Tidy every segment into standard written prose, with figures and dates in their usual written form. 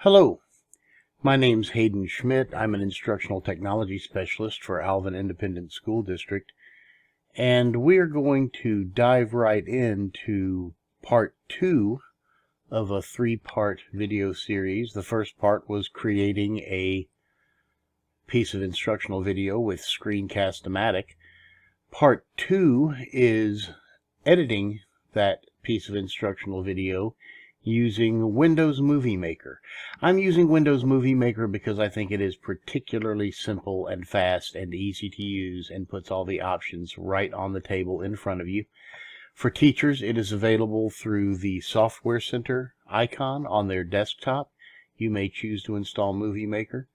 Hello, my name's Hayden Schmidt. I'm an instructional technology specialist for Alvin Independent School District, and we're going to dive right into part 2 of a 3-part video series. The first part was creating a piece of instructional video with Screencast-O-Matic. Part 2 is editing that piece of instructional video using Windows Movie Maker. I'm using Windows Movie Maker because I think it is particularly simple and fast and easy to use and puts all the options right on the table in front of you. For teachers, it is available through the Software Center icon on their desktop. You may choose to install Movie Maker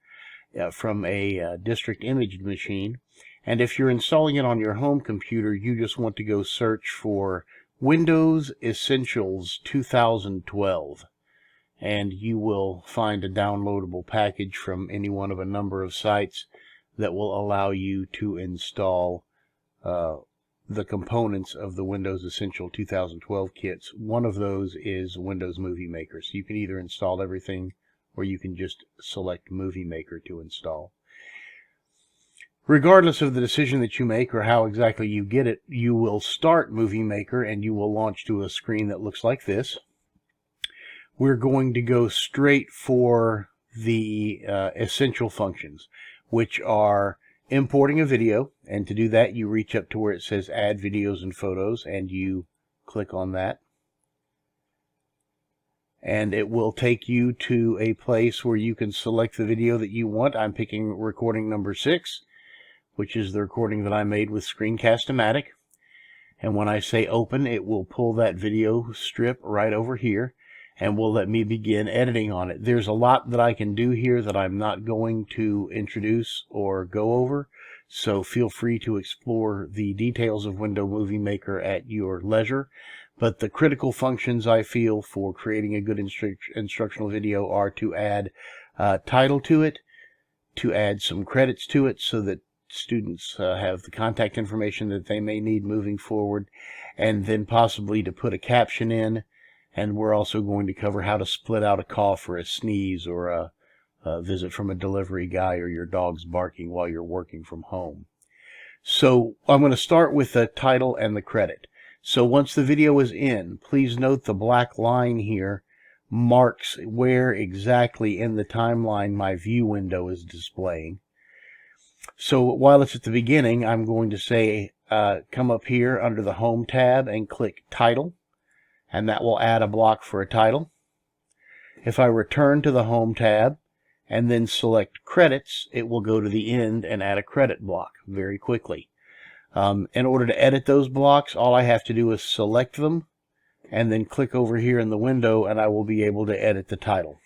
from a district imaged machine. And if you're installing it on your home computer, you just want to go search for Windows Essentials 2012, and you will find a downloadable package from any one of a number of sites that will allow you to install the components of the Windows Essential 2012 kits. One of those is Windows Movie Maker, so you can either install everything or you can just select Movie Maker to install. Regardless of the decision that you make or how exactly you get it, you will start Movie Maker and you will launch to a screen that looks like this. We're going to go straight for the essential functions, which are importing a video, and to do that you reach up to where it says Add Videos and Photos and you click on that. And it will take you to a place where you can select the video that you want. I'm picking recording number 6. Which is the recording that I made with Screencast-O-Matic. And when I say open, it will pull that video strip right over here and will let me begin editing on it. There's a lot that I can do here that I'm not going to introduce or go over, so feel free to explore the details of Windows Movie Maker at your leisure. But the critical functions I feel for creating a good instructional video are to add title to it, to add some credits to it so that students have the contact information that they may need moving forward, and then possibly to put a caption in. And we're also going to cover how to split out a cough or a sneeze or a visit from a delivery guy or your dog's barking while you're working from home. So I'm going to start with the title and the credit. So once the video is in, please note the black line here marks where exactly in the timeline my view window is displaying. So while it's at the beginning, I'm going to say, come up here under the Home tab and click Title, and that will add a block for a title. If I return to the Home tab and then select Credits, it will go to the end and add a credit block very quickly. In order to edit those blocks, all I have to do is select them and then click over here in the window, and I will be able to edit the title.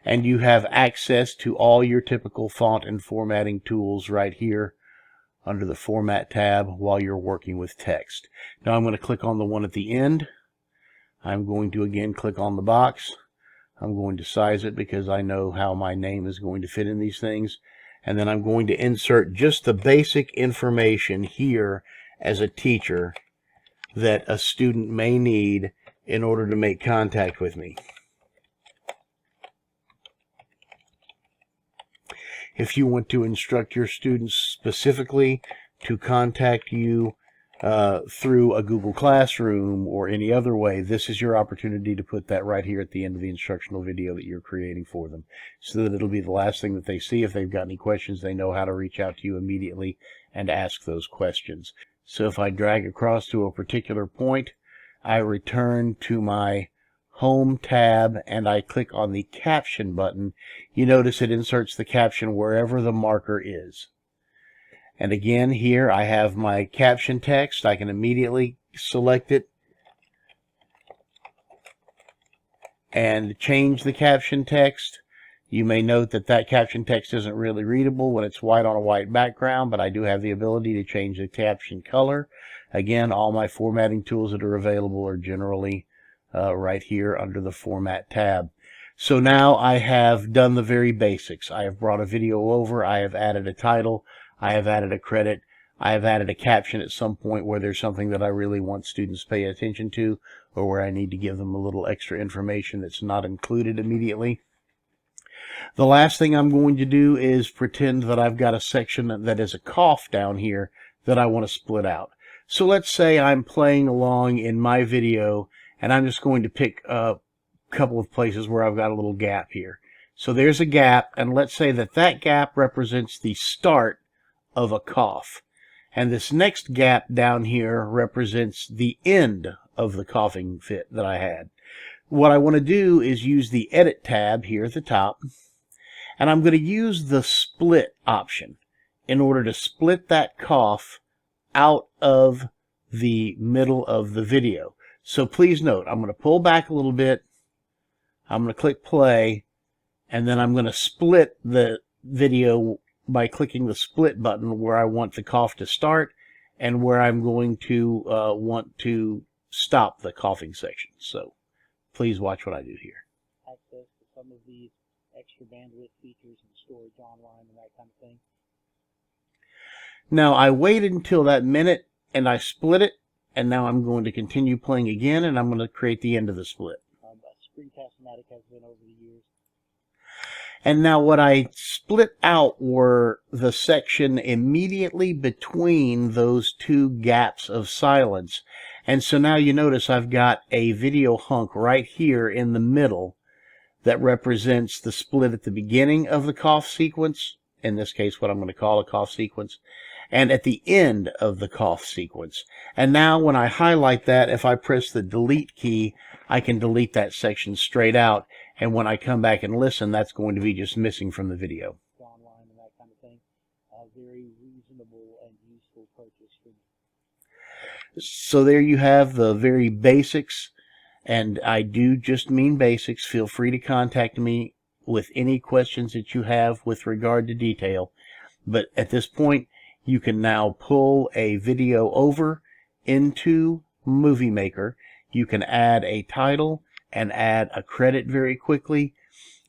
And you have access to all your typical font and formatting tools right here under the Format tab while you're working with text. Now I'm going to click on the one at the end. I'm going to again click on the box. I'm going to size it because I know how my name is going to fit in these things. And then I'm going to insert just the basic information here as a teacher that a student may need in order to make contact with me. If you want to instruct your students specifically to contact you through a Google Classroom or any other way, this is your opportunity to put that right here at the end of the instructional video that you're creating for them, so that it'll be the last thing that they see. If they've got any questions, they know how to reach out to you immediately and ask those questions. So if I drag across to a particular point, I return to my Home tab and I click on the Caption button. You notice it inserts the caption wherever the marker is. And again, here I have my caption text. I can immediately select it and change the caption text. You may note that that caption text isn't really readable when it's white on a white background, but I do have the ability to change the caption color. Again, all my formatting tools that are available are generally right here under the Format tab. So now I have done the very basics. I have brought a video over, I have added a title, I have added a credit, I have added a caption at some point where there's something that I really want students to pay attention to, or where I need to give them a little extra information that's not included immediately. The last thing I'm going to do is pretend that I've got a section that is a cough down here that I want to split out. So let's say I'm playing along in my video, and I'm just going to pick a couple of places where I've got a little gap here. So there's a gap, and let's say that that gap represents the start of a cough. And this next gap down here represents the end of the coughing fit that I had. What I want to do is use the Edit tab here at the top, and I'm going to use the Split option in order to split that cough out of the middle of the video. So please note, I'm going to pull back a little bit, I'm going to click play, and then I'm going to split the video by clicking the split button where I want the cough to start and where I'm going to want to stop the coughing section. So please watch what I do here. Access to some of these extra bandwidth features and storage online and that kind of thing. Now I waited until that minute and I split it, and now I'm going to continue playing again, and I'm going to create the end of the split. Screencast-O-Matic has been over the years. And now what I split out were the section immediately between those two gaps of silence. And so now you notice I've got a video hunk right here in the middle that represents the split at the beginning of the cough sequence, in this case what I'm going to call a cough sequence, and at the end of the cough sequence. And now when I highlight that, if I press the delete key, I can delete that section straight out, and when I come back and listen, that's going to be just missing from the video. Online and that kind of thing. Very reasonable and useful purchase for me. So there you have the very basics, and I do just mean basics. Feel free to contact me with any questions that you have with regard to detail. But at this point, you can now pull a video over into Movie Maker. You can add a title and add a credit very quickly.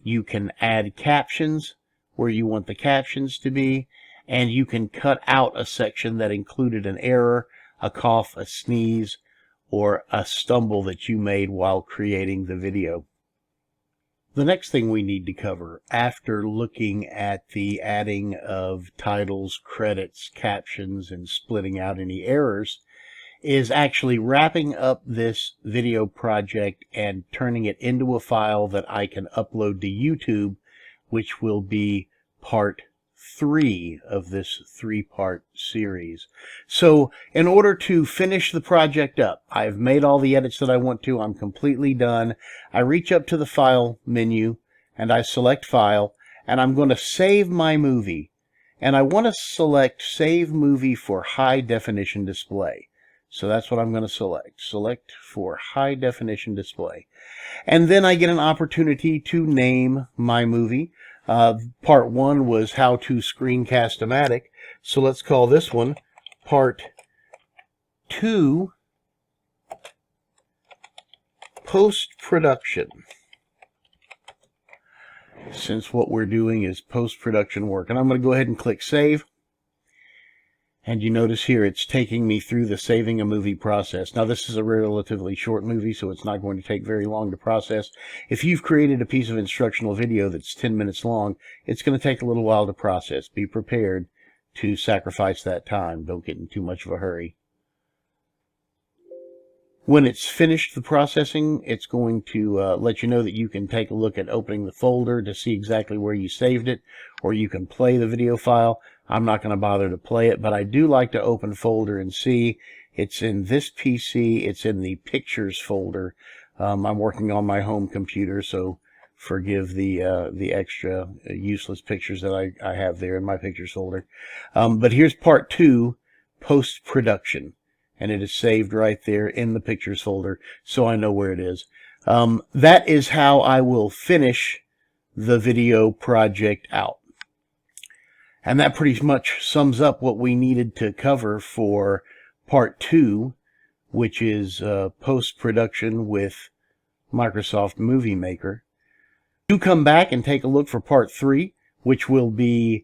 You can add captions where you want the captions to be, and you can cut out a section that included an error, a cough, a sneeze, or a stumble that you made while creating the video. The next thing we need to cover after looking at the adding of titles, credits, captions, and splitting out any errors is actually wrapping up this video project and turning it into a file that I can upload to YouTube, which will be part 3 of this 3-part series. So in order to finish the project up, I've made all the edits that I want to. I'm completely done. I reach up to the File menu and I select File, and I'm going to save my movie. And I want to select Save Movie for High Definition Display. So that's what I'm going to select. Select for High Definition Display. And then I get an opportunity to name my movie. Part 1 was How to Screencast-O-Matic. So let's call this one Part 2 Post-Production, since what we're doing is post-production work. And I'm going to go ahead and click Save. And you notice here it's taking me through the saving a movie process. Now this is a relatively short movie, so it's not going to take very long to process. If you've created a piece of instructional video that's 10 minutes long, it's going to take a little while to process. Be prepared to sacrifice that time. Don't get in too much of a hurry. When it's finished the processing, it's going to let you know that you can take a look at opening the folder to see exactly where you saved it, or you can play the video file. I'm not going to bother to play it, but I do like to open folder and see. It's in this PC. It's in the Pictures folder. I'm working on my home computer, so forgive the extra useless pictures that I have there in my Pictures folder. But here's Part 2, Post-Production. And it is saved right there in the Pictures folder, so I know where it is. That is how I will finish the video project out. And that pretty much sums up what we needed to cover for Part 2, which is post-production with Microsoft Movie Maker. Do come back and take a look for Part 3, which will be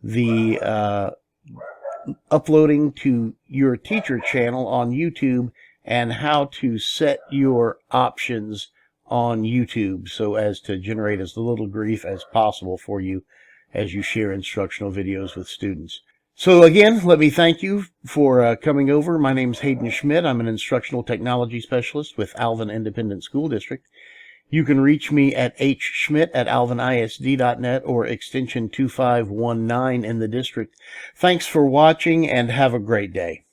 the uploading to your teacher channel on YouTube and how to set your options on YouTube so as to generate as little grief as possible for you as you share instructional videos with students. So again, let me thank you for coming over. My name is Hayden Schmidt. I'm an instructional technology specialist with Alvin Independent School District. You can reach me at hschmidt@alvinisd.net or extension 2519 in the district. Thanks for watching and have a great day.